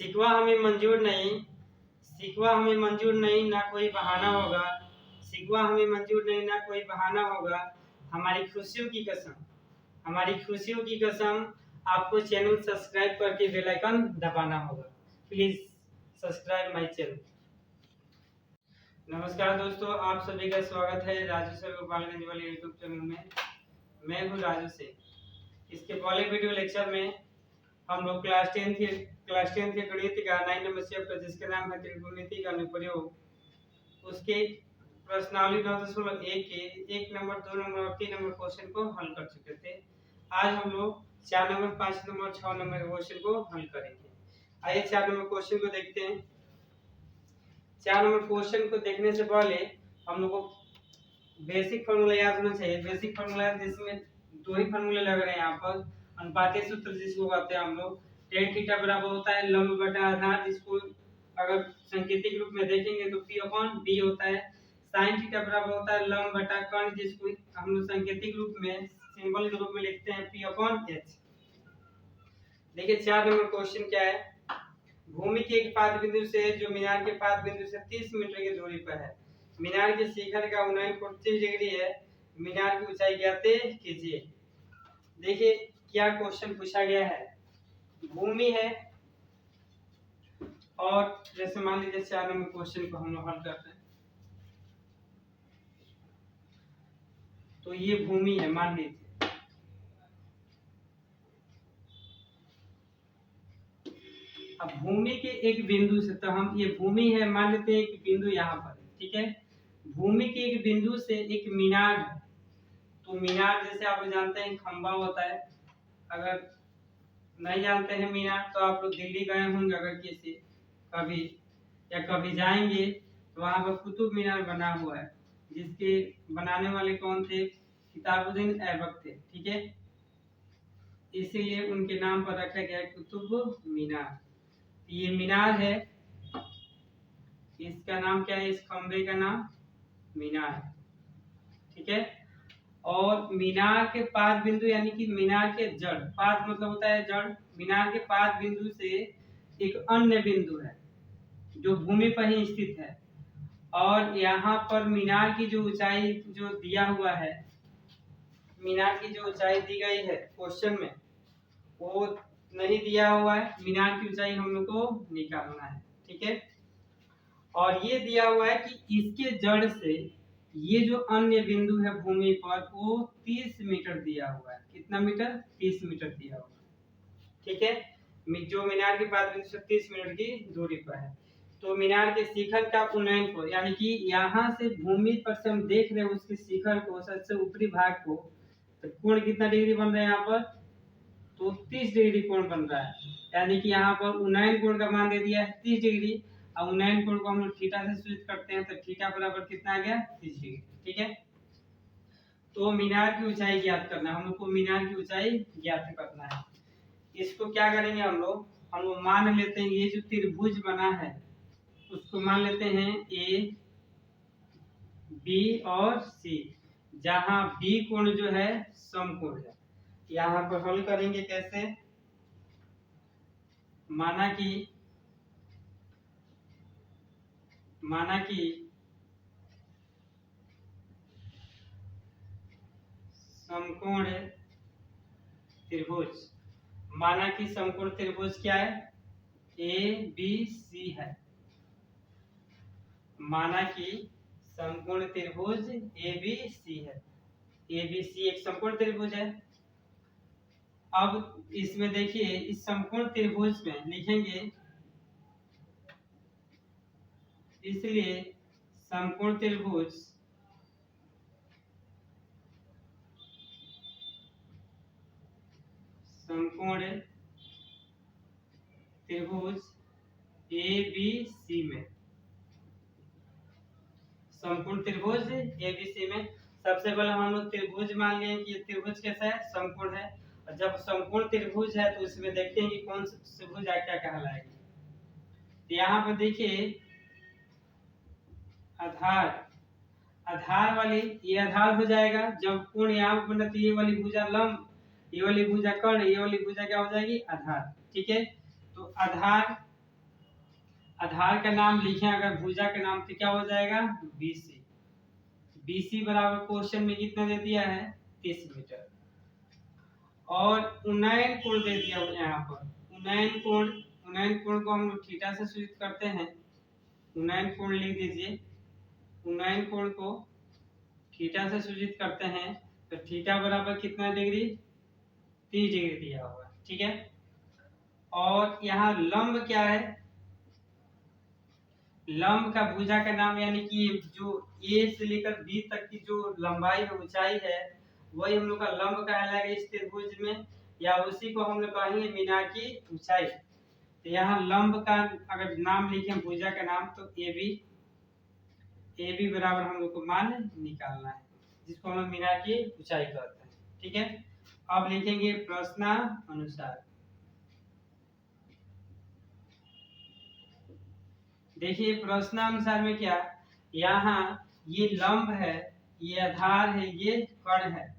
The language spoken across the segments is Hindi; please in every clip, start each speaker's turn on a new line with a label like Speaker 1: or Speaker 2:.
Speaker 1: शिकवा हमें मंजूर नहीं, शिकवा हमें मंजूर नहीं, ना कोई बहाना होगा। शिकवा हमें मंजूर नहीं, ना कोई बहाना होगा। हमारी खुशियों की कसम, हमारी खुशियों की कसम, आपको चैनल सब्सक्राइब करके बेल आइकन दबाना होगा। Please subscribe my channel. नमस्कार दोस्तों, आप सभी का स्वागत है राजू सर गोपालगंज वाले यूट्यूब चैनल में। मैं हूँ राजू से। इसके पहले वीडियो लेक्चर में हम लोग क्लास 10 के गणित का 9 नंबर चैप्टर जिसका नाम है त्रिकोणमिति का अनुप्रयोग, उसके प्रश्नावली 9.1 के 1 नंबर 2 नंबर और 3 नंबर क्वेश्चन को हल कर चुके थे। आज हम लोग 4 नंबर 5 नंबर 6 नंबर क्वेश्चन को हल करेंगे। आइए 4 नंबर क्वेश्चन को देखते हैं। 4 नंबर क्वेश्चन को देखने से पहले हम लोग को बेसिक फार्मूला याद होना चाहिए। बेसिक फार्मूला जिसमें दो ही फार्मूले लग रहे हैं यहाँ पर। अनुपातीय सूत्र जिसको कहते हैं हम लोग, tan थीटा बराबर होता है लंब बटा आधार, जिसको अगर सांकेतिक रूप में देखेंगे तो p अपॉन b होता है। sin थीटा बराबर होता है लंब बटा कर्ण, जिसको हम लोग सांकेतिक रूप में सिंबल के रूप में लिखते हैं p अपॉन h। देखिए 4 नंबर क्वेश्चन क्या है। भूमि के एक पाद बिंदु से जो मीनार के पाद बिंदु से 30 मीटर की दूरी पर है, मीनार के शिखर का उन्नयन 30 डिग्री है, मीनार की ऊंचाई ज्ञात कीजिए। देखिए क्या क्वेश्चन पूछा गया है। भूमि है और जैसे मान लीजिए 4 नंबर क्वेश्चन को हम लोग हल करते हैं तो ये भूमि है मान लीजिए। अब भूमि के एक बिंदु से, तो हम ये भूमि है मान लेते हैं, एक बिंदु यहाँ पर है, ठीक है। भूमि के एक बिंदु से एक मीनार है, तो मीनार जैसे आप जानते हैं खंबा होता है। अगर नहीं जानते हैं मीनार तो आप लोग दिल्ली गए होंगे अगर किसी कभी या कभी जाएंगे तो वहाँ पर कुतुब मीनार बना हुआ है, जिसके बनाने वाले कौन थे, किताबुद्दीन ऐबक थे, ठीक है। इसीलिए उनके नाम पर रखा गया कुतुब मीनार। ये मीनार है, इसका नाम क्या है, इस खंबे का नाम मीनार है, ठीक है। और मीनार के पाद बिंदु यानी कि मीनार के जड़, पाद मतलब होता है जड़, मीनार के पाद बिंदु से एक अन्य बिंदु है जो भूमि पर ही स्थित है, और यहाँ पर मीनार की जो ऊंचाई जो दिया हुआ है, मीनार की जो ऊंचाई दी गई है क्वेश्चन में वो नहीं दिया हुआ है। मीनार की ऊंचाई हम लोग को निकालना है, ठीक है। और ये दिया हुआ है कि इसके जड़ से ये जो अन्य बिंदु है भूमि पर वो 30 मीटर दिया हुआ है। कितना मीटर, 30 मीटर दिया हुआ है, ठीक है। जो मीनार के पाद बिंदु से 30 मीटर की दूरी पर है। तो मीनार के शिखर का उन्नयन को, यानी कि यहाँ से भूमि पर से हम देख रहे हैं उसके शिखर को, सबसे ऊपरी भाग को, तो कोण कितना डिग्री बन रहा है यहाँ पर, तो 30 डिग्री कोण बन रहा है। यानी कि यहाँ पर उन्नयन कोण का मान दे दिया है 30 डिग्री, और उन्नयन कोण को हम लोग थीटा से सूचित करते हैं, तो थीटा बराबर कितना आ गया, 30 डिग्री, ठीक है। तो मीनार की ऊंचाई ज्ञात करना है हम लोग को, मीनार की ऊंचाई ज्ञात करना है। इसको क्या करेंगे हम लोग मान लेते हैं ये जो त्रिभुज बना है उसको मान लेते हैं ए बी और सी, जहां बी कोण जो है समकोण है। यहाँ पर हल करेंगे कैसे, माना कि समकोण त्रिभुज, माना कि समकोण त्रिभुज क्या है, ए बी सी है। माना कि समकोण त्रिभुज ए बी सी है, ए बी सी एक समकोण त्रिभुज है। अब इसमें देखिए इस समकोण त्रिभुज में लिखेंगे, इसलिए समकोण त्रिभुज समकोण त्रिभुज ए बी सी में, समकोण त्रिभुज ए बी सी में सबसे पहले हम लोग त्रिभुज मान लिए कि ये त्रिभुज कैसा है, समकोण है। और जब समकोण त्रिभुज है तो उसमें देखते हैं कि कौन सा त्रिभुज क्या कहलाएगी। तो यहाँ पर देखिए आधार, आधार वाली ये आधार हो जाएगा। जब कोण यहाँ पर बना तो ये वाली भुजा लंब, ये वाली भुजा कर्ण, ये वाली भुजा क्या हो जाएगी, आधार, ठीक है। तो आधार आधार का नाम लिखें अगर भुजा का नाम तो क्या हो जाएगा BC। BC बराबर क्वेश्चन में कितना दे दिया है 30 मीटर। और उन्नयन कोण दे दिया यहाँ पर। उन्नयन कोण को हम लोग थीटा से सूचित करते हैं। उन्नयन कोण लिख दीजिए। उन्नयन कोण को थीटा से सूचित करते हैं तो थीटा बराबर कितना डिग्री 30 डिग्री दिया हुआ है। ठीक है। और यहाँ लंब क्या है, लंब का भुजा का नाम यानी कि जो A से लेकर B तक की जो लंबाई है ऊंचाई है वही हम लोग का लंब कहलाएगा इस त्रिभुज में, या उसी को हम लोग कहेंगे मीनार की ऊंचाई। तो यहाँ लंब का अगर नाम लिखें भुजा का नाम तो AB बराबर हम लोग को मान निकालना है, जिसको हम मीनार की ऊंचाई कहते हैं। ठीक है। अब लिखेंगे प्रश्नानुसार। देखिए प्रश्नानुसार में क्या, यहाँ ये लंब है, ये आधार है, ये कर्ण है।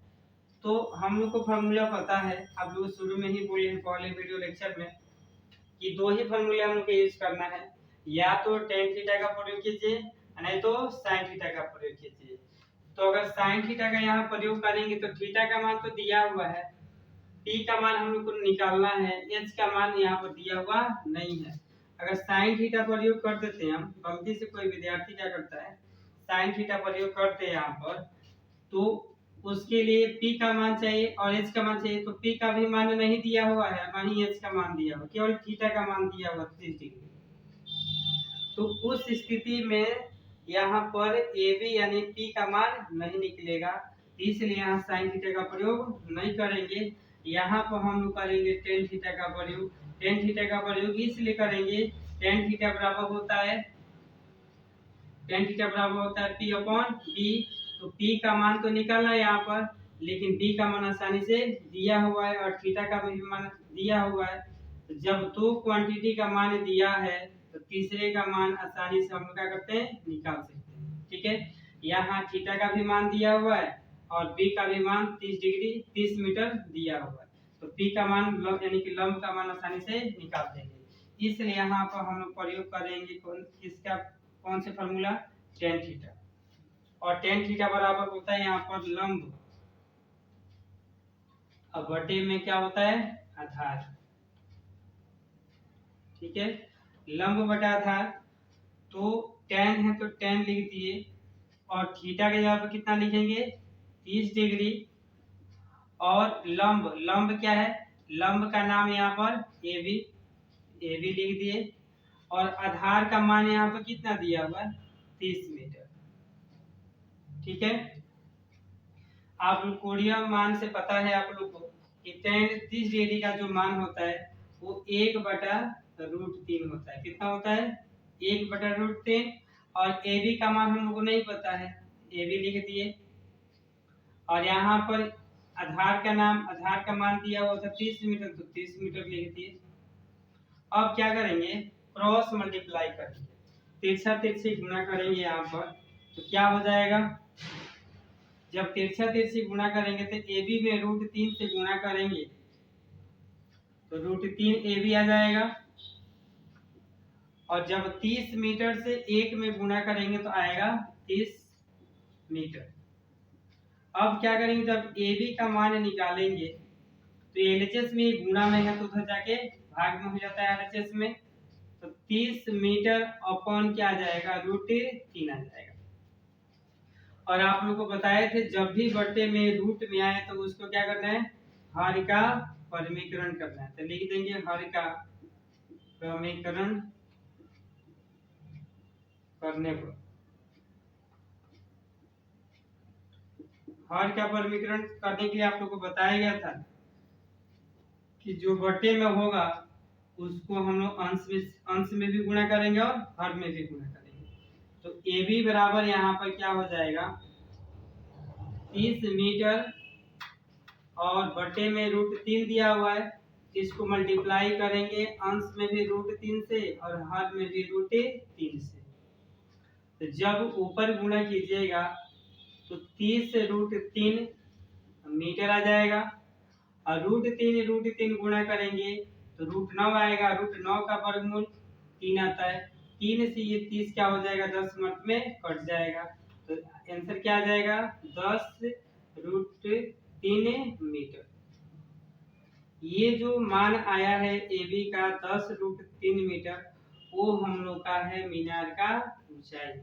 Speaker 1: तो हम लोग को फॉर्मूला पता है, आप लोग शुरू में ही बोले हैं पहले वीडियो लेक्चर में कि दो ही फॉर्मूले हम लोग को यूज करना है, या तो tan थीटा का प्रयोग कीजिए नहीं तो sin थीटा का प्रयोग कीजिए। तो अगर sin थीटा का यहाँ प्रयोग करेंगे तो थीटा का मान तो दिया हुआ है, p का मान हम लोग को निकालना है, h का मान यहाँ पर दिया हुआ नहीं है। अगर sin थीटा प्रयोग कर देते हैं हम, गलती से कोई विद्यार्थी क्या करता है sin थीटा प्रयोग करते हैं यहाँ पर, तो उसके लिए p का मान चाहिए और h का मान चाहिए। तो p का भी मान नहीं दिया हुआ है, वहीं h का मान दिया हुआ, केवल थीटा का मान दिया हुआ 30 डिग्री। तो उस स्थिति में यहाँ पर AB यानी p का मान नहीं निकलेगा, इसलिए यहाँ sin थीटा का प्रयोग नहीं करेंगे। यहाँ पर हम लोग करेंगे tan थीटा का प्रयोग। tan थीटा का प्रयोग इसलिए करेंगे, tan थीटा बराबर होता है P/B। तो P का मान तो निकालना है यहाँ पर, लेकिन B का मान आसानी से दिया हुआ है और थीटा का भी मान दिया हुआ है। तो जब दो क्वांटिटी का मान दिया है तो तीसरे का मान आसानी से हम लोग क्या करते हैं निकाल सकते हैं। ठीक है। यहाँ थीटा का भी मान दिया हुआ है और B का भी मान 30 मीटर दिया हुआ है। तो P का मान यानी कि लंब का मान आसानी से निकाल देंगे। इसलिए यहाँ पर हम लोग प्रयोग करेंगे किसका, कौन से फॉर्मूला, tan थीटा। और tan थीटा बराबर होता है यहाँ पर लंब अब बटे में क्या होता है आधार। ठीक है। लंब बटा आधार, तो tan है तो tan लिख दिए और थीटा के जगह पर कितना लिखेंगे 30 डिग्री। और लंब क्या है, लंब का नाम यहाँ पर AB लिख दिए और आधार का मान यहाँ पर कितना दिया हुआ है 30 मीटर। ठीक है। आप लोग कोणीय मान से पता है आप लोग को कि tan 30 डिग्री का जो मान होता है वो 1/√3 होता है। कितना होता है 1/√3। और AB का मान हम लोग को नहीं पता है, AB लिख दिए। और यहाँ पर आधार का मान दिया हुआ था 30 मीटर, तो 30 मीटर लिख दिए। अब क्या करेंगे क्रॉस मल्टीप्लाई करेंगे, तिरछा तिरछी गुणा करेंगे यहाँ पर, तो क्या हो जाएगा, जब तिरछा तिरछी गुणा करेंगे तो AB में √3 से गुणा करेंगे तो √3 AB आ जाएगा। और जब 30 मीटर से 1 में गुणा करेंगे तो आएगा 30 मीटर। अब क्या करेंगे, जब AB का मान निकालेंगे तो LHS में गुणा में है तो उधर जाके भाग में हो जाता है LHS में, तो 30 मीटर अपॉन क्या आ जाएगा √3 आ जाएगा। और आप लोग को बताए थे जब भी बट्टे में रूट में आए तो उसको क्या करना है हर का परिमीकरण करना है। तो लिख देंगे हर का समीकरण करने पर, हर का परिमीकरण करने के लिए आप लोग को बताया गया था कि जो बट्टे में होगा उसको हम लोग अंश में भी गुणा करेंगे और हर में भी गुणा करेंगे। तो AB बराबर यहाँ पर क्या हो जाएगा 30 मीटर और बटे में √3 दिया हुआ है, इसको मल्टीप्लाई करेंगे अंश में भी √3 से और हर में भी √3 से। तो जब ऊपर गुणा कीजिएगा तो 30 से √3 मीटर आ जाएगा और √3 गुणा करेंगे तो √9 आएगा, √9 का वर्गमूल 3 आता है। 3 से ये 30 क्या हो जाएगा, 10 मिनट में कट जाएगा। तो आंसर क्या आ जाएगा, 10√3 मीटर। ये जो मान आया है AB का 10√3 मीटर, वो हम लोग का है मीनार का ऊंचाई।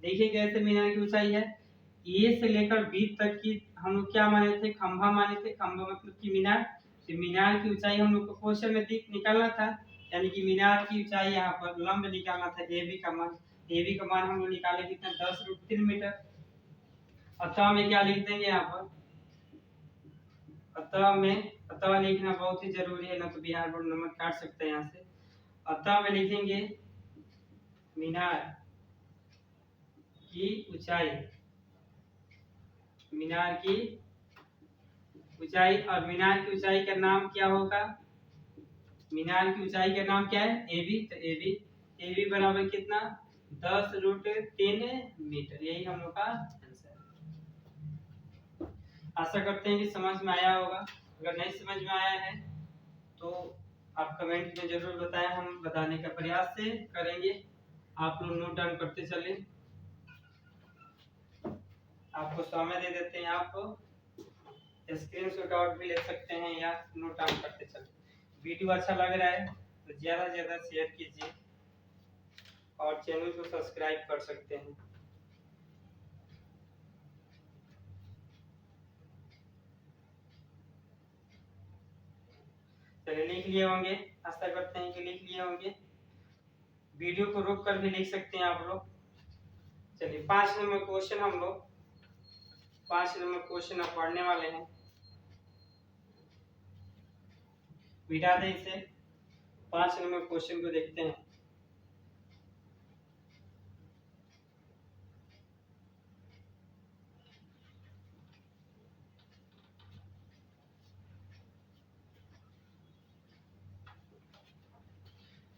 Speaker 1: देखिए कैसे मीनार की ऊंचाई है, ए से लेकर बी तक की हम लोग क्या माने थे, खंभा माने थे। खंभा मतलब कि मीनार। तो मीनार की ऊंचाई हम लोग को क्वेश्चन में निकालना था, यानी कि मीनार की ऊंचाई यहाँ पर लंब निकालना था। AB का मान, AB का मान हम लोग निकाले कितना, 10√3 मीटर। अतः में क्या लिख देंगे यहाँ पर, अतः लिखना बहुत ही जरूरी है, ना तो बिहार बोर्ड नंबर काट सकते हैं यहाँ से। अतः में लिखेंगे मीनार की ऊंचाई, मीनार की ऊंचाई। और मीनार की ऊंचाई का नाम क्या होगा, मीनार की ऊंचाई का नाम क्या है, AB। तो AB बराबर कितना, 10√3 मीटर। यही हम लोग का आंसर है। आशा करते हैं कि समझ में आया होगा। अगर नहीं समझ में आया है तो आप कमेंट में जरूर बताएं, हम बताने का प्रयास से करेंगे। आप लोग नोट डाउन करते चले। आपको समय दे देते हैं, आप स्क्रीनशॉट आउट भी ले सकते हैं या नोट डाउन करते चले। वीडियो अच्छा लग रहा है तो ज्यादा से ज्यादा शेयर कीजिए और चैनल को सब्सक्राइब कर सकते हैं। चलिए लिख लिए होंगे, आशा करते हैं कि लिख लिए होंगे। वीडियो को रोक कर भी लिख सकते हैं आप लोग। चलिए 5 नंबर क्वेश्चन हम लोग 5 नंबर क्वेश्चन अब पढ़ने वाले हैं। बिठा दें इसे, 5 नंबर क्वेश्चन को देखते हैं।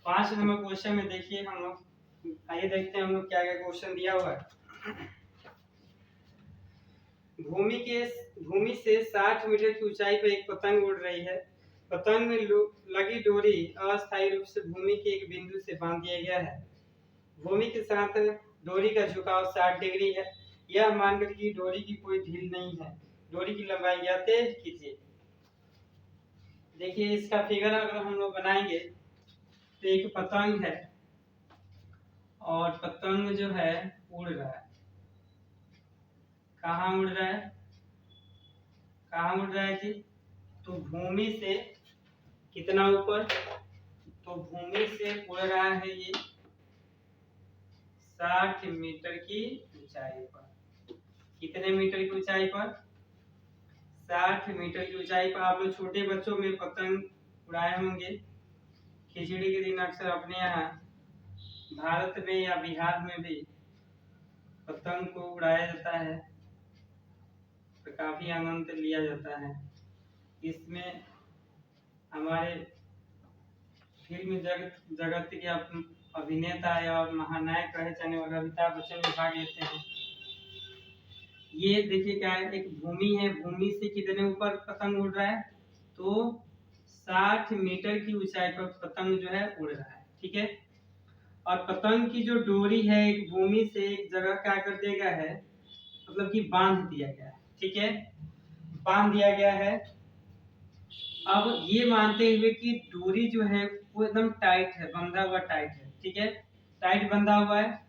Speaker 1: पांच नंबर क्वेश्चन में देखिए हम लोग, आइए देखते हैं हम लोग क्या क्या क्वेश्चन दिया हुआ है। भूमि से 60 मीटर की ऊंचाई पर एक पतंग उड़ रही है। पतंग में लगी डोरी अस्थायी रूप से भूमि के एक बिंदु से बांध दिया गया है। भूमि के साथ डोरी का झुकाव 60 डिग्री है। यह मानकर कि डोरी की कोई ढील नहीं है, डोरी की लंबाई ज्ञात कीजिए। देखिए इसका फिगर अगर हम लोग बनाएंगे तो एक पतंग है और पतंग जो है उड़ रहा है। कहाँ उड़ रहा है, कहाँ उड़ रहा है जी, तो भूमि से कितना ऊपर, तो भूमि से उड़ रहा है ये 60 मीटर की ऊंचाई पर। कितने मीटर की ऊंचाई पर, 60 मीटर की ऊंचाई पर। आप लोग छोटे बच्चों में पतंग उड़ाए होंगे। खिचड़ी के दिन अक्सर अपने यहाँ भारत में या बिहार में भी पतंग को उड़ाया जाता है, तो काफी आनंद लिया जाता है। इसमें हमारे फिल्म जगत के अभिनेता या महानायक कहे जाने वाले अमिताभ बच्चन भी भाग लेते हैं। ये देखिए क्या है, एक भूमि है, भूमि से कितने ऊपर पतंग उड़ रहा है, तो 60 मीटर की ऊंचाई पर पतंग जो है उड़ रहा है। ठीक है, और पतंग की जो डोरी है एक भूमि से एक जगह क्या कर दिया गया है, मतलब कि बांध दिया गया है। ठीक है, बांध दिया गया है। अब ये मानते हुए कि डोरी जो है वो एकदम टाइट है, बंधा हुआ टाइट है। ठीक है, टाइट बंधा हुआ है।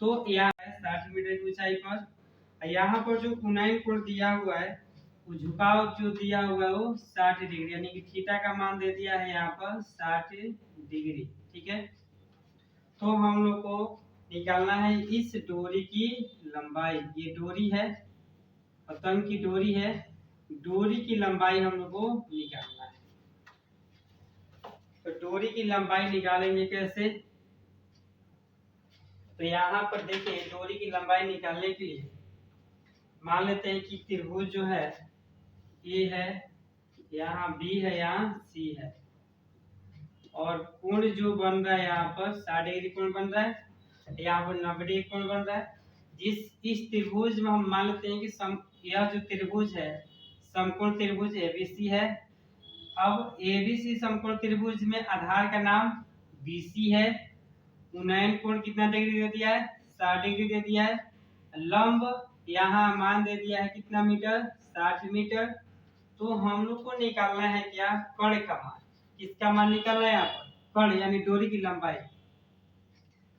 Speaker 1: तो यहाँ है 60 मीटर की ऊंचाई पर, यहाँ पर जो कुनाइन कोण दिया हुआ है, वो झुकाव जो दिया हुआ है वो 60 डिग्री, यानी कि थीटा का मान दे दिया है यहाँ पर 60 डिग्री। ठीक है, तो हम लोग को निकालना है इस डोरी की लंबाई। ये डोरी है, पतंग की डोरी है, डोरी की लंबाई हम लोग को निकालना है। तो डोरी की लंबाई निकालेंगे कैसे, तो यहाँ पर देखिए डोरी की लंबाई निकालने के लिए मान लेते हैं कि त्रिभुज जो है ए है, यहाँ बी है, यहाँ सी है, और कोण जो बन रहा है यहाँ पर 60 डिग्री कोण बन रहा है, यहाँ पर 90 डिग्री कोण बन रहा है। इस त्रिभुज में हम मान लेते हैं कि यह जो त्रिभुज है समकोण त्रिभुज एबीसी है। अब एबीसी समकोण त्रिभुज में आधार का नाम बीसी है, उन्नयन कोण कितना डिग्री दे दिया है, 60 डिग्री दे दिया है। लंब यहाँ मान दे दिया है कितना मीटर, 60 मीटर। तो हम लोग को निकालना है क्या, कण का मान। किसका मान निकालना है यहाँ पर, कण यानी डोरी की लंबाई।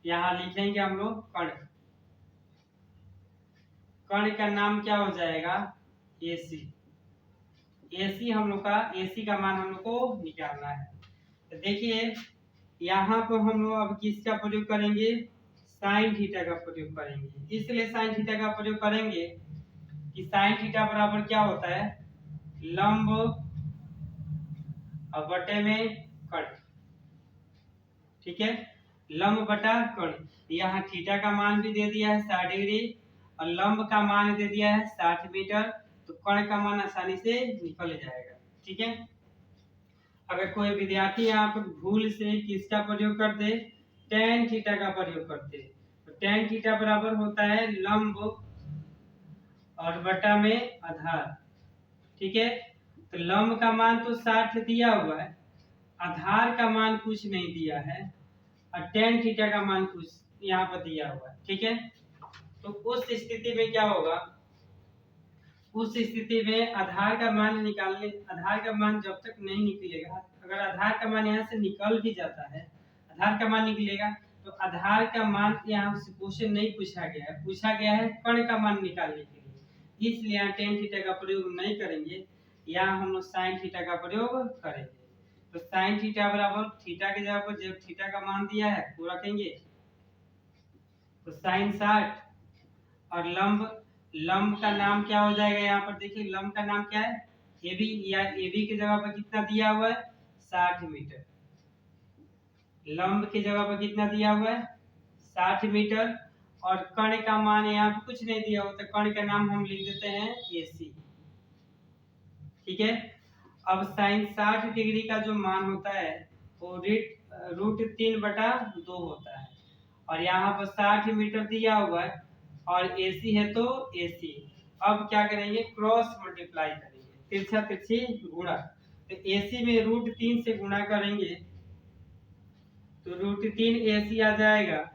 Speaker 1: यहाँ लिखेंगे हम लोग कण। कण का नाम क्या हो जाएगा, AC। AC हम लोग का, AC का मान हम लोग को निकालना है। तो देखिए यहाँ पर हम लोग अब किसका प्रयोग करेंगे, साइन थीटा का प्रयोग करेंगे। इसलिए साइन थीटा का प्रयोग करेंगे कि साइन थीटा बराबर क्या होता है, लंब और बटे में कण। ठीक है, लंब बटा कण। यहाँ थीटा का मान भी दे दिया है 60 डिग्री और लंब का मान दे दिया है 60 मीटर। तो कण का मान आसानी से निकल जाएगा। ठीक है, अगर कोई विद्यार्थी यहाँ पर भूल से किसका प्रयोग कर दे, tan थीटा का प्रयोग करते, तो tan थीटा बराबर होता है लंब और बटा में आधार। ठीक है, तो लंब का मान तो 60 दिया हुआ है, आधार का मान कुछ नहीं दिया है और tan थीटा का मान कुछ यहाँ पर दिया हुआ है। ठीक है, तो उस स्थिति में क्या होगा, उस स्थिति में आधार का मान निकालने, आधार का मान जब तक नहीं निकलेगा, अगर आधार का मान यहाँ से निकल भी जाता है, आधार का मान निकलेगा, तो आधार का मान यहाँ से क्वेश्चन नहीं पूछा गया है, पूछा गया है कण का मान निकालने के लिए। इसलिए यहाँ tan थीटा का प्रयोग नहीं करेंगे, यहाँ हम लोग साइन थीटा का प्रयोग करेंगे। तो साइन थीटा बराबर थीटा के जगह पर जब थीटा का मान दिया है वो रखेंगे, तो साइन 60 और लंब का नाम क्या हो जाएगा, यहाँ पर देखिए लंब का नाम क्या है, AB। या AB की जगह पर कितना दिया हुआ है, 60 मीटर। लंब की जगह पर कितना दिया हुआ है, 60 मीटर। और कण का मान यहाँ पर कुछ नहीं दिया हुआ, तो कण का नाम हम लिख देते हैं AC। ठीक है, अब साइन 60 डिग्री का जो मान होता है वो √3/2 होता है और यहाँ पर 60 मीटर दिया हुआ है और AC है तो AC। अब क्या करेंगे, क्रॉस मल्टीप्लाई करेंगे, तिरछा तिरछी गुणा। तो AC में √3 से गुणा करेंगे तो √3 AC आ जाएगा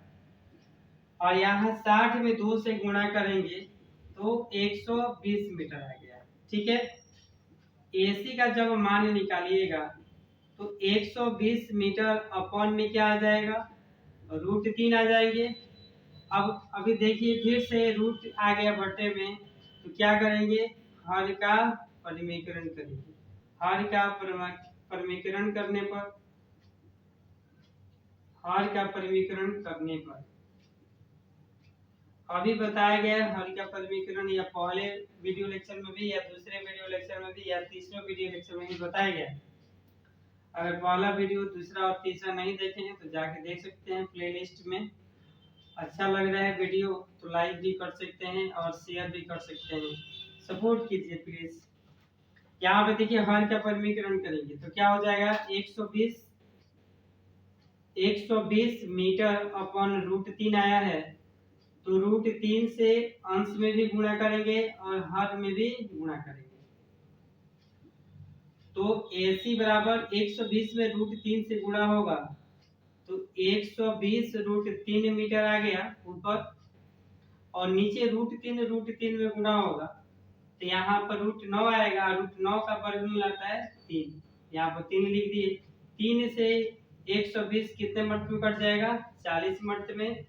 Speaker 1: और यहाँ 60 में 2 से गुणा करेंगे तो 120 मीटर आ गया। ठीक है, AC का जब मान निकालिएगा तो 120 मीटर अपॉन में क्या आ जाएगा, √3 आ जाएंगे। अब अभी देखिए फिर से रूट आ गया बटे में, तो क्या करेंगे, हर का परिमीकरण करेंगे। हर का परिमीकरण करने पर, हर का परिमीकरण करने पर अभी बताया गया हर का परिमीकरण, या पहले वीडियो लेक्चर में भी या दूसरे वीडियो लेक्चर में भी या तीसरे वीडियो लेक्चर में भी बताया गया। अगर पहला वीडियो दूसरा और तीसरा नहीं देखे हैं तो जाके देख सकते हैं प्लेलिस्ट में। अच्छा लग रहा है वीडियो तो लाइक भी कर सकते हैं और शेयर भी कर सकते हैं, सपोर्ट कीजिए प्लीज। यहाँ पे देखिए हर का परिमीकरण करेंगे तो क्या हो जाएगा, 120 मीटर अपॉन √3 आया है, तो √3 से अंश में भी गुणा करेंगे और हर में भी गुणा करेंगे। तो AC बराबर 120 में √3 से गुणा होगा तो 120 √3 मीटर आ गया ऊपर, और नीचे √3 में गुणा होगा तो यहाँ पर √9 आएगा। √9 का वर्गमूल आता है 3, यहाँ पर 3 लिख दिए। 3 से 120 कितने मर्त में कट जाएगा, 40 मर्त में,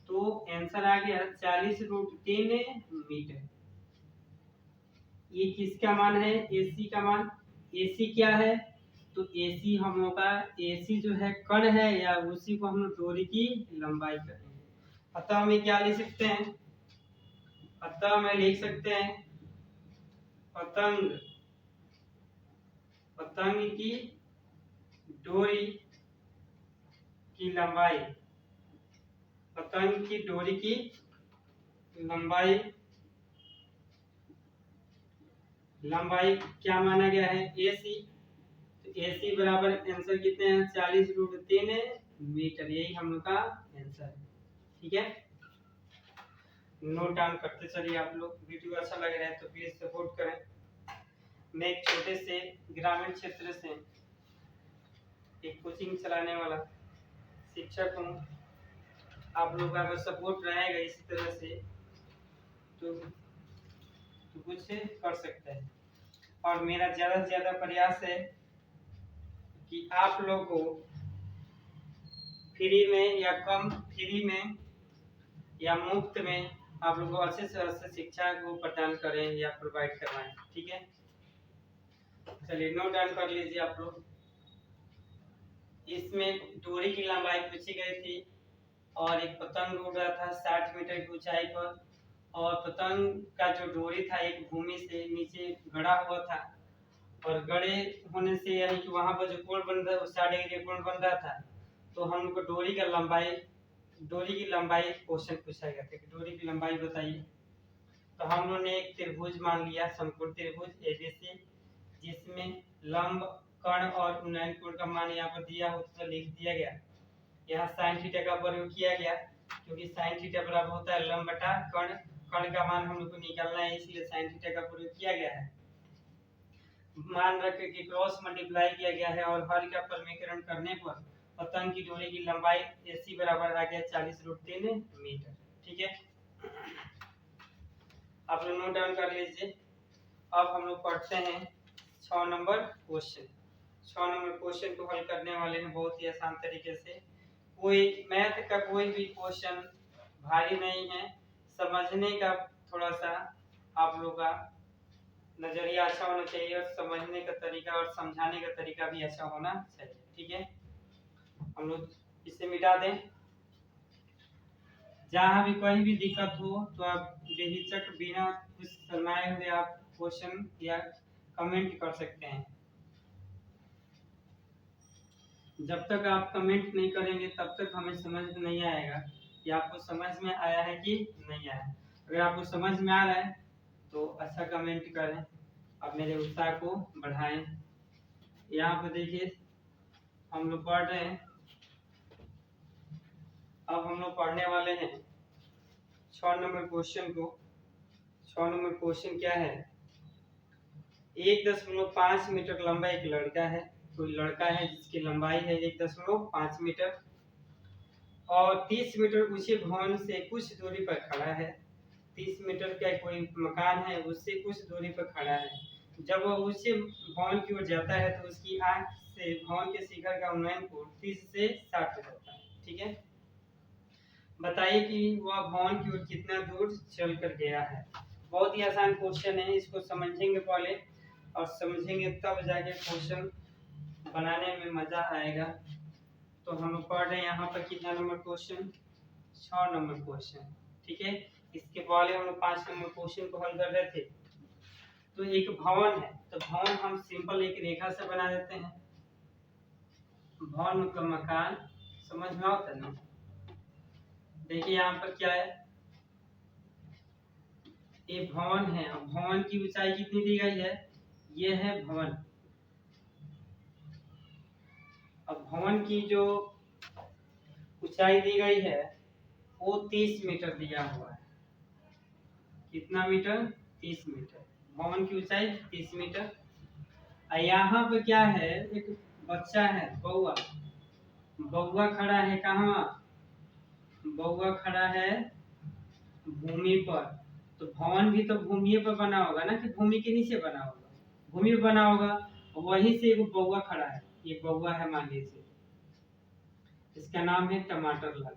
Speaker 1: तो आंसर आ गया 40 √3 मीटर। ये किसका मान है, AC का मान। AC क्या है, तो AC हम लोग का, AC जो है कण है या उसी को हम लोग डोरी की लंबाई करेंगे। अतः हमें क्या लिख सकते हैं, अतः हमें लिख सकते हैं पतंग, पतंग की डोरी की लंबाई, पतंग की डोरी की लंबाई, लंबाई क्या माना गया है, AC। तो AC बराबर आंसर कितने हैं, 40 √3 मीटर। यही हम लोग का आंसर है। ठीक है, नोट डाउन करते चलिए आप लोग। वीडियो अच्छा लग रहा है तो प्लीज सपोर्ट करें। मैं एक छोटे से ग्रामीण क्षेत्र से एक कोचिंग चलाने वाला शिक्षक हूँ। आप लोग का अगर सपोर्ट रहेगा इसी तरह से तो कुछ कर सकते हैं। और मेरा ज़्यादा से ज़्यादा प्रयास है कि आप लोग को फ्री में या कम फ्री में या मुफ्त में आप लोग को अच्छे से अच्छे शिक्षा को प्रदान करें या प्रोवाइड करवाएं। ठीक है, चलिए नोट डाउन कर लीजिए आप लोग। इसमें डोरी की लंबाई पूछी गई थी और एक पतंग उड़ रहा था 60 मीटर की ऊंचाई पर, और पतंग का जो डोरी था एक भूमि से नीचे गड़ा हुआ था, और गड़े होने से यानी कि वहां पर जो कोण बन रहा है 60 डिग्री कोण बन रहा था, तो हम लोग को डोरी की लंबाई क्वेश्चन पूछा गया था कि डोरी की लंबाई बताइए। तो हम लोगों ने एक त्रिभुज मान लिया, समकोण त्रिभुज एबीसी, जिसमें लंब कर्ण और उन्नयन कोण का मान यहाँ पर दिया हो तो लिख दिया गया। यहाँ साइन थीटा का प्रयोग किया गया क्योंकि साइन थीटा बराबर होता है लंब बटा कर्ण। कर्ण का मान हम लोग को निकालना है, इसलिए साइन थीटा का प्रयोग किया गया है। मान रखें कि क्रॉस मल्टीप्लाई किया गया है और हर का परमीकरण करने पर पतंग की डोरी की लंबाई AC बराबर आ गया 40√3 मीटर। ठीक है, आप लोग नोट डाउन कर लीजिए। अब हम लोग पढ़ते हैं 6 नंबर क्वेश्चन। 6 नंबर क्वेश्चन को हल करने वाले हैं बहुत ही आसान तरीके से। कोई मैथ का कोई भी क्वेश्चन भारी नहीं है, समझने का थोड़ा सा आप लोग का नजरिया अच्छा होना चाहिए और समझने का तरीका और समझाने का तरीका भी अच्छा होना चाहिए। ठीक है, हम लोग इसे मिटा दें। जहाँ भी कोई भी दिक्कत हो तो आप बेहिचक बिना कुछ शर्माए हुए आप क्वेश्चन या कमेंट कर सकते हैं। जब तक आप कमेंट नहीं करेंगे तब तक हमें समझ नहीं आएगा कि आपको समझ में आया है कि नहीं आया। अगर आपको समझ में आ रहा है तो अच्छा कमेंट करें, अब मेरे उत्साह को बढ़ाएं। यहाँ पर देखिए हम लोग पढ़ रहे हैं, अब हम लोग पढ़ने वाले हैं 6 नंबर क्वेश्चन को। 6 नंबर क्वेश्चन क्या है? 1.5 मीटर लंबा एक लड़का है, कोई लड़का है जिसकी लंबाई है 1.5 मीटर और 30 मीटर ऊंचे भवन से कुछ दूरी पर खड़ा है। 30 मीटर का कोई मकान है, उससे कुछ दूरी पर खड़ा है। जब वह ऊंचे भवन की ओर जाता है तो उसकी आंख से भवन के शिखर का उन्नयन कोण 30 से 60 हो जाता है। ठीक है, बताइए कि वह भवन की ओर कितना दूर चल कर गया है। बहुत ही आसान क्वेश्चन है, इसको समझेंगे पहले और समझेंगे तब जाके क्वेश्चन बनाने में मजा आएगा। तो हम लोग पढ़ रहे हैं यहाँ पर कितना नंबर क्वेश्चन? 6 number question. ठीक है, इसके पहले हम लोग 5 नंबर क्वेश्चन को हल कर रहे थे। तो एक भवन है, तो भवन हम सिंपल एक रेखा से बना देते हैं। भवन मतलब मकान, समझ में आता है ना? देखिए यहाँ पर क्या है, ये भवन है। अब भवन की ऊंचाई कितनी दी गई है? ये है भवन। अब भवन की जो ऊंचाई दी गई है वो 30 मीटर दिया हुआ है। कितना मीटर? 30 मीटर। भवन की ऊंचाई 30 मीटर। यहाँ पे क्या है, एक बच्चा है, बउआ। बउआ खड़ा है कहाँ? बउआ खड़ा है भूमि पर। तो भवन भी तो भूमि पर बना होगा ना, कि भूमि के नीचे बना होगा? भूमि पर बना होगा, वहीं से एक बउआ खड़ा है। ये बउआ है मान लीजिए, इसका नाम है टमाटर लाल।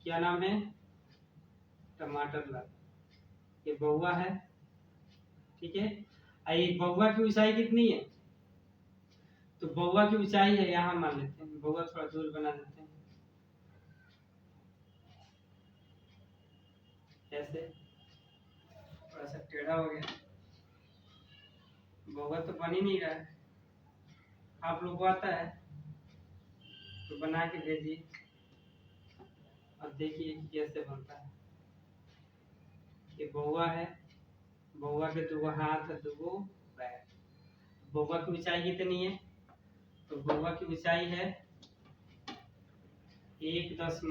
Speaker 1: क्या नाम है? टमाटर लाल। ये बउआ है। ठीक है, ये बउआ की ऊंचाई कितनी है? तो बउआ की ऊंचाई है, यहाँ मान लेते हैं, बउआ थोड़ा दूर बना देते हैं। कैसे? थोड़ा सा टेढ़ा हो गया, बउआ तो बन ही नहीं रहा है। आप लोग को आता है तो बना के भेजिए और देखिए कैसे बनता है। ये बउआ है, बउआ के 2 हाथ है, 2 पैर। बउआ की ऊंचाई कितनी है? तो बउआ की ऊंचाई है 1.5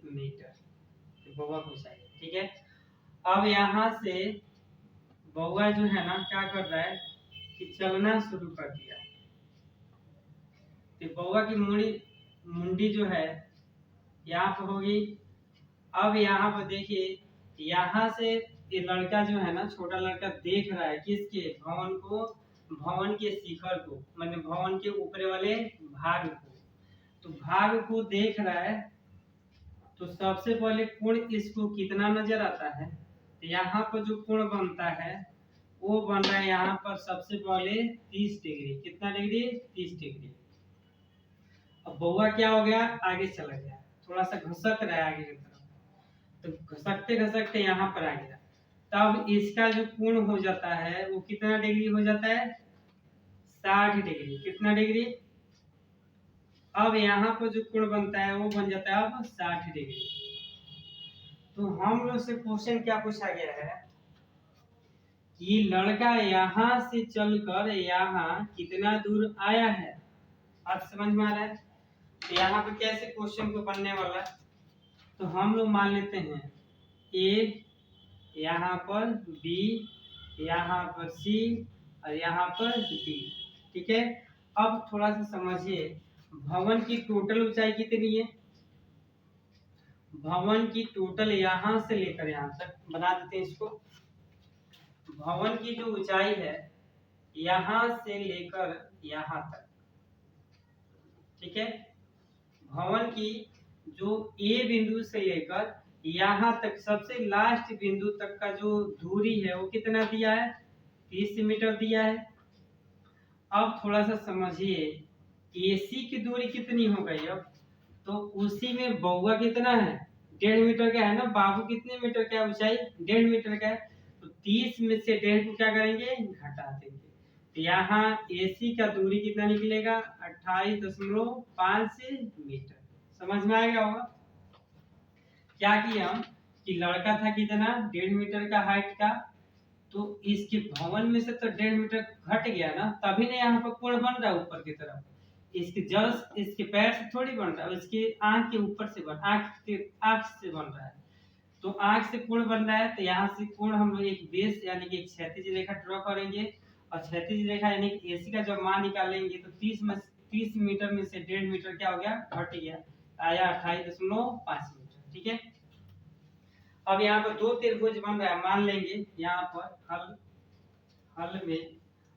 Speaker 1: मीटर। बउआ की ऊंचाई, ठीक है। अब यहाँ से बउआ जो है ना क्या कर रहा है, कि चलना शुरू कर दिया। तो बौआ की मुंडी जो है यहाँ पर होगी। अब यहाँ पर देखिए, यहाँ से ये लड़का जो है ना, छोटा लड़का देख रहा है किसके भवन को, भवन के शिखर को, मतलब भवन के ऊपर वाले भाग को। तो भाग को देख रहा है, तो सबसे पहले कोण इसको कितना नजर आता है, तो यहाँ पर जो कोण बनता है वो बन रहा है यहाँ पर सबसे पहले 30 डिग्री। कितना डिग्री? 30 डिग्री। अब बौआ क्या हो गया, आगे चला गया, थोड़ा सा घसक रहा है आगे की तरफ। तो घसकते घसकते यहाँ पर आ गया, तब इसका जो कोण हो जाता है वो कितना डिग्री हो जाता है? 60 डिग्री। कितना डिग्री? अब यहाँ पर जो कोण बनता है वो बन जाता है अब 60 डिग्री। तो हम लोग से क्वेश्चन क्या पूछा गया है कि लड़का यहाँ से चलकर यहाँ कितना दूर आया है। आप समझ में आ रहा है? तो यहाँ पर कैसे क्वेश्चन को बनने वाला है, तो हम लोग मान लेते हैं ए, यहाँ पर बी, यहाँ पर सी और यहाँ पर डी। ठीक है। अब थोड़ा सा समझिए, भवन की टोटल ऊंचाई कितनी है? भवन की टोटल यहाँ से लेकर यहाँ तक बना देते हैं इसको। भवन की जो ऊंचाई है यहाँ से लेकर यहाँ तक, ठीक है। भवन की जो ए बिंदु से लेकर यहाँ तक सबसे लास्ट बिंदु तक का जो दूरी है वो कितना दिया है? 30 मीटर दिया है। अब थोड़ा सा समझिए, एसी की दूरी कितनी हो गई अब, तो उसी में बौआ कितना है? 1.5 मीटर का है ना। बाबू कितने मीटर का है ऊंचाई? 1.5 मीटर का है। तो 30 में से 1.5 को क्या करेंगे? घटा देंगे। तो यहाँ एसी का दूरी कितना निकलेगा? 28.5 मीटर। समझ में आएगा होगा। क्या किया हम कि लड़का था कितना? 1.5 मीटर का हाइट का, तो इसके भवन में से तो 1.5 मीटर घट गया ना, तभी ना यहाँ पर कोण बन रहा है ऊपर की तरफ। इसके जस्ट इसके पैर से थोड़ी बन रहा है, इसके आंख के ऊपर से आंख से बन रहा है। तो आंख से कोण बन रहा है, तो यहाँ से कोण हम लोग एक बेस यानी कि एक क्षैतिज रेखा ड्रॉ करेंगे, और क्षैतिज रेखा यानी कि एसी का जब मान निकालेंगे तो 30 मीटर में से 1.5 मीटर क्या हो गया? घट गया, आया 28.5 मीटर। ठीक है। अब यहाँ पर दो त्रिभुज बन रहा है, मान लेंगे यहाँ पर हल में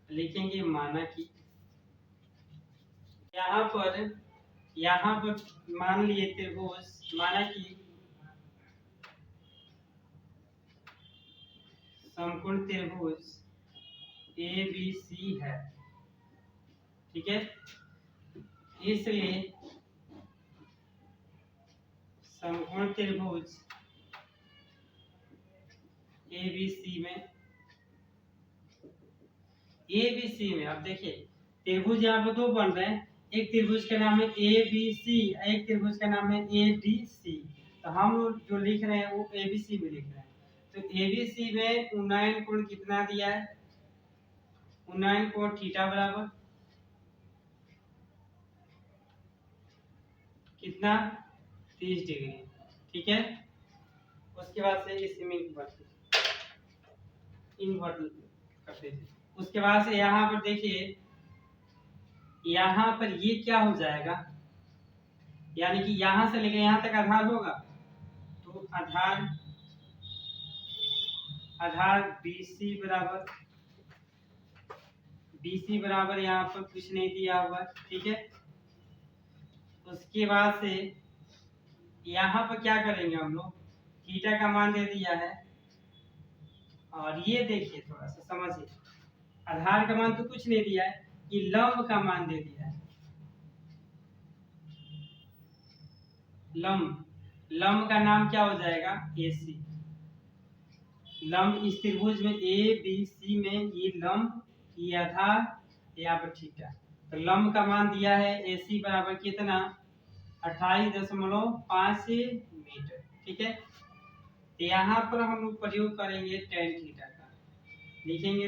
Speaker 1: लिखेंगे माना कि यहाँ पर मान लिए त्रिभुज, माना कि समकोण त्रिभुज ABC है। ठीक है। इसलिए समकोण त्रिभुज ABC में अब देखिए त्रिभुज यहाँ पर दो बन रहे हैं। एक त्रिभुज का नाम है ABC, एक त्रिभुज का नाम है ADC। तो हम लोग जो लिख रहे हैं वो ABC में लिख रहे हैं। तो ABC में उन्नयन कोण कितना दिया है? उन्नयन कोण थीटा बराबर कितना? 30 डिग्री। ठीक है। उसके बाद से इसमें इन्वर्ट करते थे। उसके बाद से यहाँ पर देखिए, यहाँ पर ये क्या हो जाएगा, यानी कि यहाँ से लेकर यहाँ तक आधार होगा, तो आधार BC बराबर यहाँ पर कुछ नहीं दिया हुआ। ठीक है। उसके बाद से यहाँ पर क्या करेंगे हम लोग, थीटा का मान दे दिया है, और ये देखिए थोड़ा सा समझिए, आधार का मान तो कुछ नहीं दिया है, ये लंब का मान दे दिया है। लंब का नाम क्या हो जाएगा? AC। लंब इस त्रिभुज में ABC में ये लंब, ये आधार, यहाँ पर थीटा। तो लंब का मान दिया है AC बराबर कितना? 28.5 मीटर। ठीक है। तो यहाँ पर हम लोग प्रयोग करेंगे tan थीटा का, लिखेंगे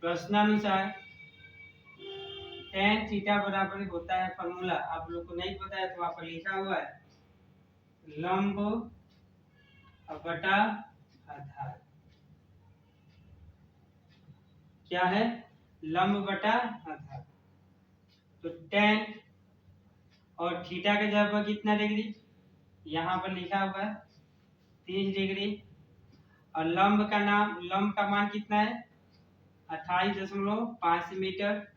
Speaker 1: प्रश्नानुसार। tan थीटा बराबर होता है फॉर्मूला, आप लोग को नहीं पता है तो वहां पर लिखा हुआ है, लंब बटा आधार क्या है, लंब बटा आधार। तो tan और थीटा का जगह पर कितना डिग्री, यहाँ पर लिखा हुआ है 30 डिग्री, और लंब का मान कितना है 28.5 मीटर।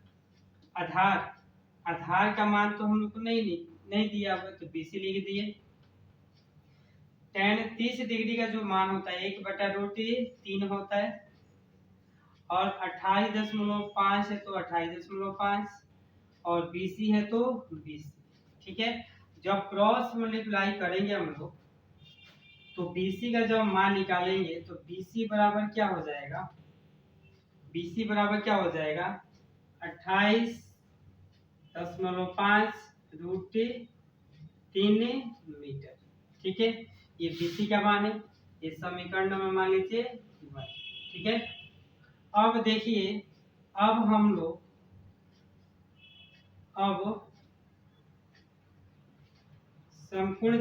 Speaker 1: आधार का मान तो हम लोग को नहीं दिया हुआ, तो BC लिख दिए। tan 30 डिग्री का जो मान होता है 1/√3 होता है, और 28.5 है तो 28.5, और BC है तो BC। ठीक है, जब क्रॉस मल्टीप्लाई करेंगे हम लोग तो BC का जब मान निकालेंगे तो BC बराबर क्या हो जाएगा, BC बराबर क्या हो जाएगा 28.5√3 मीटर। ठीक है, ये BC का मान है, इस समीकरण में मान लीजिए 1। ठीक है, अब देखिए, अब हम लोग समकोण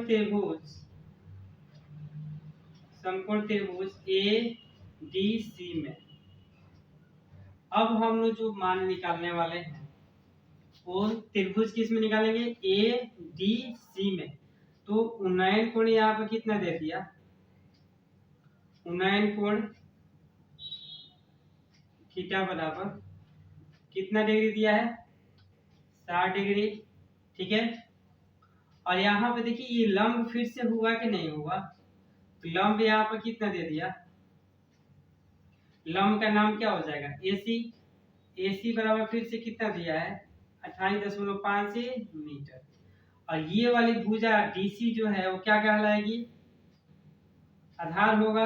Speaker 1: त्रिभुज ADC में अब हम लोग जो मान निकालने वाले हैं वो त्रिभुज किस में निकालेंगे, ADC में। तो उन्नयन कोण यहाँ पर कितना दे दिया, उन्नयन कोण थीटा बराबर कितना डिग्री दिया है 60 डिग्री। ठीक है, और यहाँ पे देखिए ये लंब फिर से हुआ कि नहीं हुआ, तो लंब यहाँ पर कितना दे दिया, लंब का नाम क्या हो जाएगा AC बराबर फिर से कितना दिया है 28.5 मीटर। और ये वाली भुजा DC जो है वो क्या कहलाएगी, आधार होगा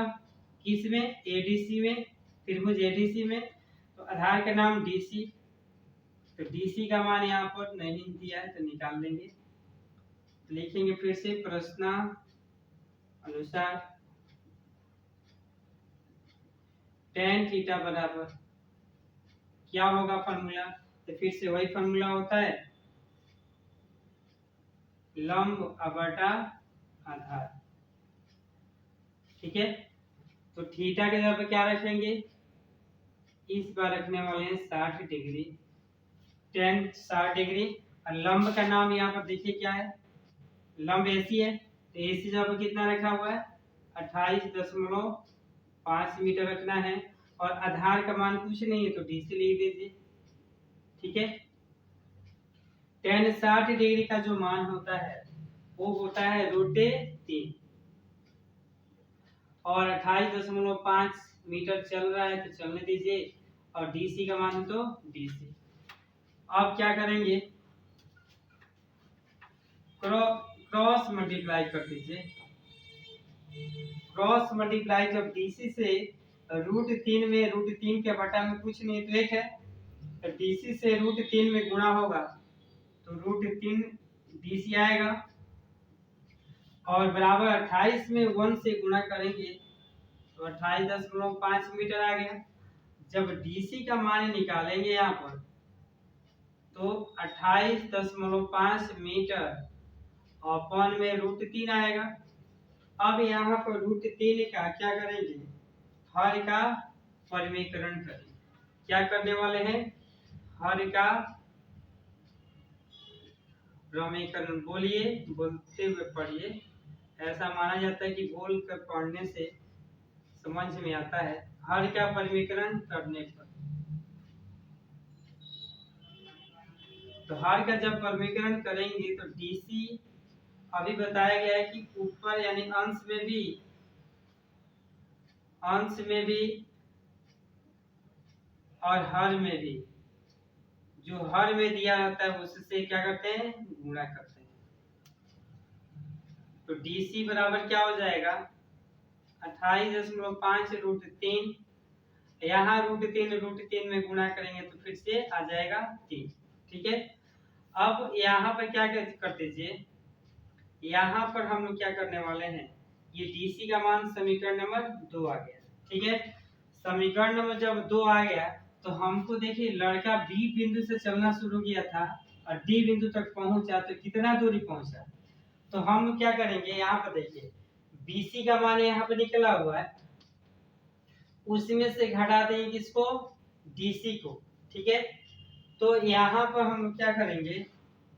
Speaker 1: किस में, ADC में, त्रिभुज ADC में। तो आधार का नाम DC, तो DC का मान यहाँ पर नहीं दिया है तो निकाल लेंगे। लिखेंगे फिर से प्रश्न अनुसार tan थीटा बराबर क्या होगा फॉर्मूला, तो फिर से वही फॉर्मूला होता है लंब बटा आधार। ठीक है, तो थीटा के जगह पे क्या रखेंगे, इस बार रखने वाले हैं 60 डिग्री, tan 60 डिग्री, और लंब का नाम यहाँ पर देखिए क्या है, लंब AC है, तो AC जगह पे कितना रखा हुआ है 28.5 मीटर रखना है, और आधार का मान कुछ नहीं है तो DC लिख दीजिए। ठीक है, tan 60 डिग्री का जो मान होता है वो होता है √3, और 28.5 मीटर चल रहा है तो चलने दीजिए, और DC का मान तो DC। अब क्या करेंगे, क्रॉस मल्टीप्लाई कर दीजिए। क्रॉस मल्टीप्लाई जब DC से √3 में, √3 के बटा में कुछ नहीं तो 1 है, तो DC से √3 में गुणा होगा तो √3 DC आएगा, और बराबर 28 में 1 से गुणा करेंगे तो 28.5 मीटर आ गया। जब DC का मान निकालेंगे यहाँ पर तो 28.5 मीटर अपन में √3 आएगा। अब यहाँ पर √3 का क्या करेंगे, हर का परिमेयकरण करेंगे। क्या करने वाले हैं, हर का परिमेयकरण। बोलिए, बोलते हुए पढ़िए, ऐसा माना जाता है कि बोल कर पढ़ने से समझ में आता है। हर का परिमेयकरण करने पर, तो हर का जब परिमेयकरण करेंगे तो DC अभी बताया गया है कि ऊपर यानी अंश में भी और हर में भी, जो हर में दिया रहता है उससे क्या करते हैं, गुणा करते हैं। तो DC बराबर क्या हो जाएगा 28.5 √3, यहाँ √3 में गुणा करेंगे तो फिर से आ जाएगा 3। ठीक है, अब यहाँ पर क्या कर दीजिए, यहाँ पर हम लोग क्या करने वाले हैं, ये DC का मान समीकरण नंबर 2 आ गया। ठीक है, समीकरण नंबर जब 2 आ गया तो हमको देखिए लड़का B बिंदु से चलना शुरू किया था और D बिंदु तक पहुंचा, तो कितना दूरी पहुंचा, तो हम क्या करेंगे, यहाँ पर देखिए BC का मान यहाँ पे निकला हुआ है, उसमें से घटा देंगे किसको, DC को। ठीक है, तो यहाँ पर हम क्या करेंगे,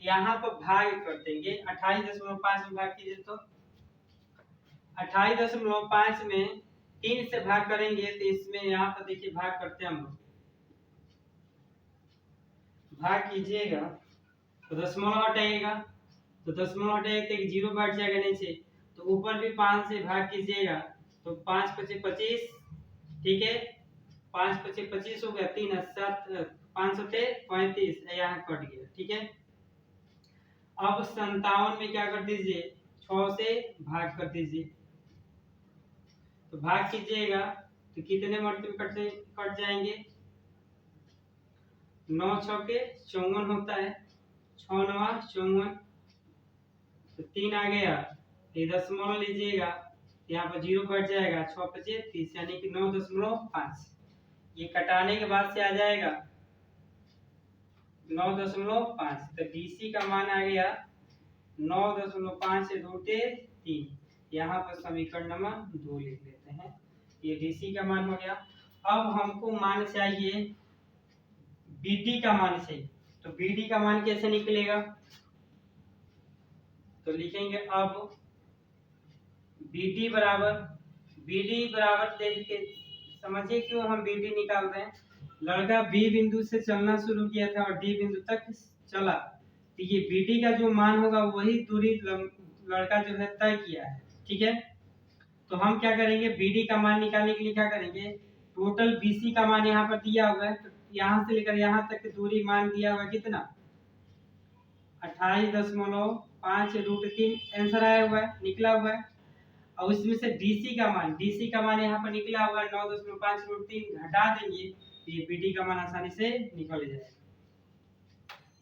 Speaker 1: यहाँ पर भाग कर देंगे 28.5 में भाग कीजिए, तो 28.5 में 3 से भाग करेंगे तो इसमें यहाँ पर देखिए भाग करते हैं हम लोग, भाग कीजिएगा तो दशमलव हटाएगा, तो दशमलव हटाएगा तो एक जीरो बैठ जाएगा नीचे, तो ऊपर भी 5 से भाग कीजिएगा तो 5 पचे 25, ठीक है, 5 पचे 25 हो गया, 3 7 5 सते 35, यहाँ कट गया। ठीक है, अब 57 में क्या कर दीजिए, 6 से भाग कर दीजिए, तो भाग कीजिएगा तो कितने मल्टीपल कट जाएंगे, 9 छके 54 होता है, 6 9 54, तो 3 आ गया, ये दशमलव लीजिएगा, यहाँ पर जीरो कट जाएगा, 6 पचे 30 यानी कि 9.5, ये कटाने के बाद से आ जाएगा 9.5, तो DC का मान आ गया 9.5 रूटे 3, यहाँ पर समीकरण नंबर 2 लिख लेते हैं, ये DC का मान हो गया। अब हमको मान चाहिए BD का मान चाहिए, तो BD का मान कैसे निकलेगा, तो लिखेंगे अब BD बराबर देखिए, समझिए क्यों हम BD निकाल रहे हैं, लड़का B बिंदु से चलना शुरू किया था और D बिंदु तक चला, तो ये BD का जो मान होगा वही दूरी लड़का जो है तय किया है। ठीक है, तो हम क्या करेंगे, BD का मान निकालने के लिए क्या करेंगे, टोटल BC का मान यहाँ पर दिया हुआ है, तो यहाँ से लेकर यहाँ तक की दूरी मान दिया हुआ कितना, 28.5 रूट 3 आंसर आया हुआ है, निकला हुआ है, और उसमें से DC का मान यहाँ पर निकला हुआ है 9.5 रूट 3, घटा देंगे तो ये BD का मान आसानी से निकल जाएगा।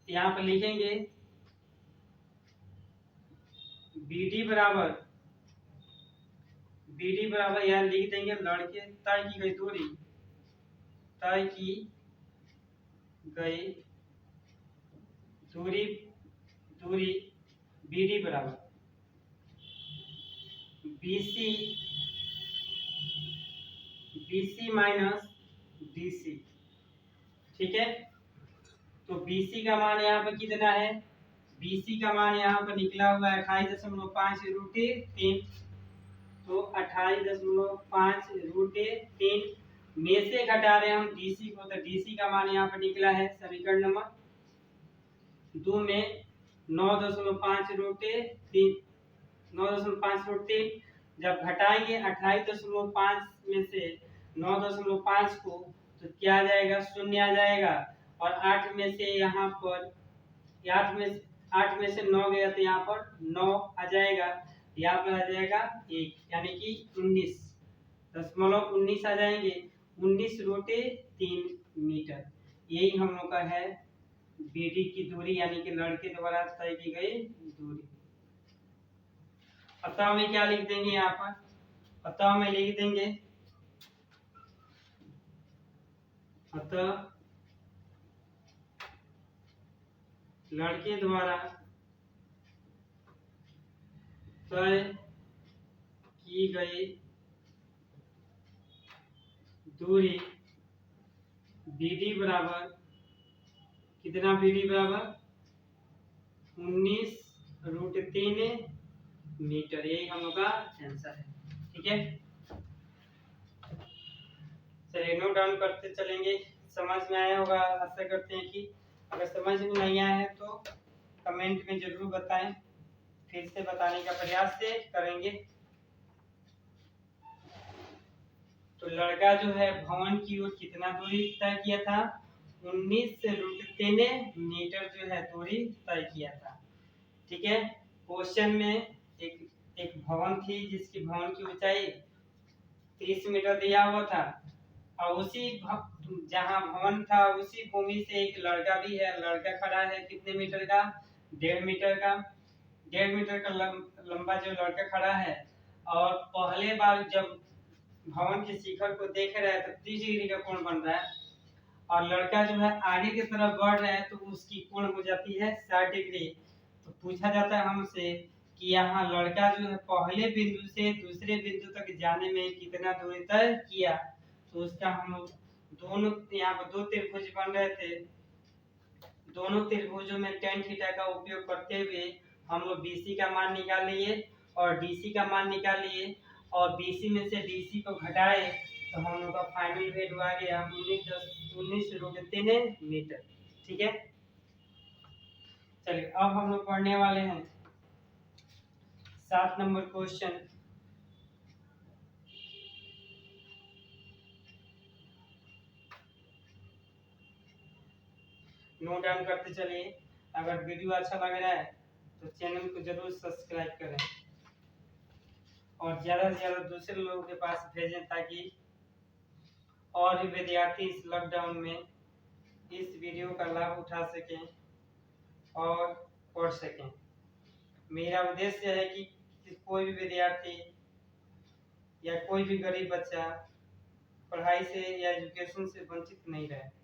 Speaker 1: यहाँ पर लिखेंगे BD बराबर यहाँ लिख देंगे लड़के तय की गई दूरी BD बराबर BC माइनस DC। ठीक है, तो BC का मान यहाँ पर कितना है, BC का मान यहाँ पर निकला हुआ है 28.5 रूट 3, तो 28.5 रूट 3 में से घटा रहे हैं हम DC को, तो DC का मान यहाँ पर निकला है समीकरण नंबर 2 में 9.5 रूट 3, 9.5 रूट 3 जब घटाएंगे 28.5 में से 9.5 को, तो क्या आ जाएगा, शून्य आ जाएगा, और 8 में से यहाँ पर 8 में से 9 गया तो यहाँ पर 9 आ जाएगा, यहाँ पर आ जाएगा 1, यानी कि 19.19 आ जाएंगे, 19 रूटे 3 मीटर, यही हम लोग का है BD की दूरी, यानी कि लड़के द्वारा तय की गई दूरी। अतः में क्या लिख देंगे, यहाँ पर अतः में लिख देंगे, अतः लड़के द्वारा तय की गई दूरी BD बराबर कितना, BD बराबर 19 रूट 3 मीटर, यही हम लोग का आंसर है। ठीक है, चलिए नोट डाउन करते चलेंगे, समझ में आया होगा, आशा करते हैं कि अगर समझ में नहीं आया है तो कमेंट में जरूर बताएं, फिर से बताने का प्रयास से करेंगे। तो लड़का जो है भवन की ओर कितना दूरी तय किया था, 19 रूट 3 मीटर जो है दूरी तय किया था। ठीक है, क्वेश्चन में एक भवन थी जिसकी भवन की ऊंचाई 30 मीटर दिया हुआ था, और उसी जहां भवन था उसी भूमि से एक लड़का भी है, लड़का खड़ा है कितने मीटर का, 1.5 मीटर का, 1.5 मीटर का लंबा जो लड़का खड़ा है, और पहले बार जब भवन के शिखर को देख रहा है तो 30 डिग्री का कोण बन रहा है, और लड़का जो है आगे की तरफ बढ़ रहा है तो उसकी कोण हो जाती है 60 डिग्री। तो पूछा जाता है हमसे कि यहाँ लड़का जो है पहले बिंदु से दूसरे बिंदु तक जाने में कितना दूरी तय किया। तो उसका हम लोग दोनों यहाँ पर दो त्रिभुज बन रहे थे, दोनों त्रिभुजों में tan थीटा का उपयोग करते हुए हम लोग BC का मान निकाल लिए और DC का मान निकाल लिए और BC में से DC को घटाए तो हम लोग का फाइनल वैल्यू आ गया 19.3 मीटर। ठीक है, चलिए अब हम लोग पढ़ने वाले हैं 7 नंबर क्वेश्चन। नोट डाउन करते चलिए। अगर वीडियो अच्छा लग रहा है तो चैनल को जरूर सब्सक्राइब करें और ज़्यादा से ज़्यादा दूसरे लोगों के पास भेजें ताकि और भी विद्यार्थी इस लॉकडाउन में इस वीडियो का लाभ उठा सकें और पढ़ सकें। मेरा उद्देश्य है कि कोई भी विद्यार्थी या कोई भी गरीब बच्चा पढ़ाई से या एजुकेशन से वंचित नहीं रहे।